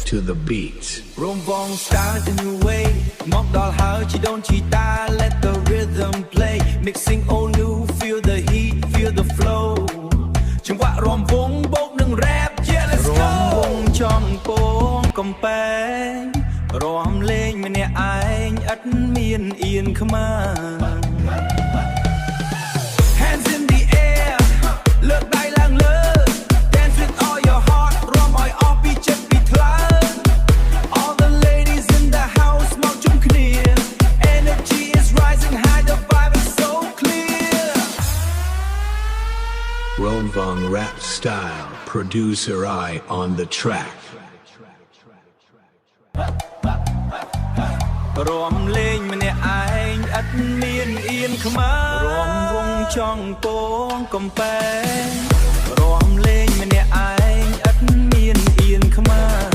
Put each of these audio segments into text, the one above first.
to the beat រំវង start a new way មកដល់ហើយជីដូនជីតា let the rhythm play mixing all new feel the heat feel the flow ចង្វាក់រំវងបូកនឹង rap yeah let's go រំវងចង់ពងកំពែងរំលេងម្នាក់ឯងឥតមានអៀនខ្មាស់ Hands in the air លើកដៃឡើងលើ dance with all your heart រំឲ្យអស់ពីចិត្តពីថ្លើម All the ladies in the house មកជុំគ្នា Energy is rising high the vibe is so clear Romvong rap style producer I on the track រំលេងម្នាក់ឯងឥតមានអៀនខ្មាស់រំវងចង់ពងកំពែងរំលេងម្នាក់ឯងឥតមានអៀនខ្មាស់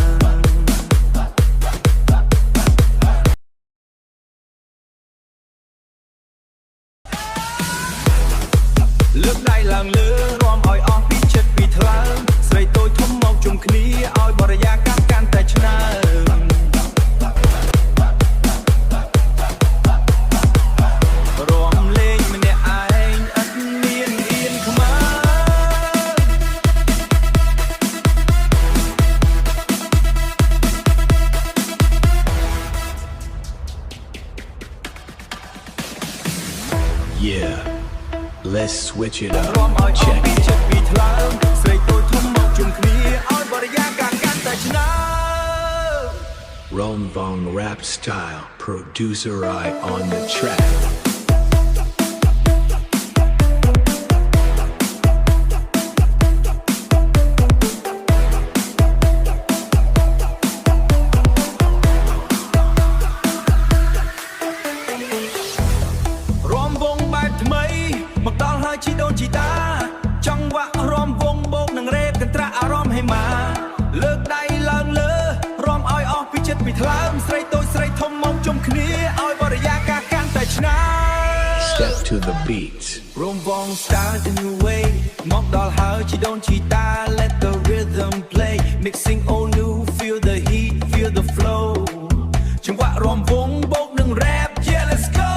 លើកដៃឡើងលើរំឲ្យអស់ពីចិត្តពីថ្លើមស្រីតូចធំមកជុំគ្នាឲ្យបរិយាកាសកាន់តែឆ្នើម Yeah let's switch it up រំឲ្យអស់ check ពី it ចិត្តពីថ្លើមស្រីតូចធំមកជុំគ្នាឲ្យបរិយាកាសកាន់តែឆ្នើម Romvong rap style producer I on the trackមកដល់ហើយជីដូនជីតាចង់វាក់រំវងបោកនឹងរ៉េបកន្ត្រាក់អារម្មណ៍ឲ្យមកលើកដៃឡើងលើរំឲ្យអស់ពីចិត្តពីថ្លើមស្រីតូចស្រីធំមកជុំគ្នាឲ្យបរិយាកាសកាន់តែឆ្នើម step to the beat រំវង start a new way មកដល់ហើយជីដូនជីតា let the rhythm play mixing all new feel the heat feel the flow ចង្វាក់រំវងបោកនឹង rap yeah let's go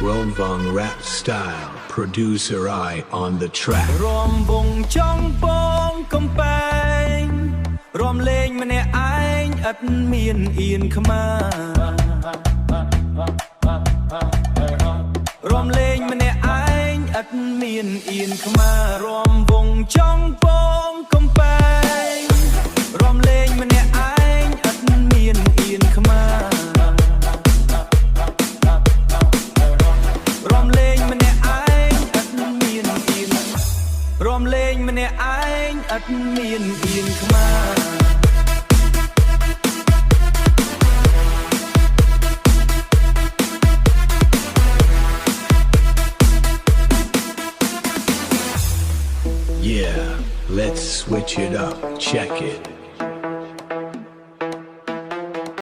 Romvong rap style producer I on the track រំវងចង់ពងកំពែងរំលេងម្នាក់ឯងឥតមានអៀនខ្មាស់រំលេងម្នាក់ឯងឥតមានអៀនខ្មាស់រំវងចង់ពងកំពែងរំលេងម្នាក់ឯងឥតមានអៀនខ្មាស់ រំលេងម្នាក់ឯងឥតមានអៀនរំលេងម្នាក់ឯងឥតមានអៀនខ្មាស់ Yeah let's switch it up check it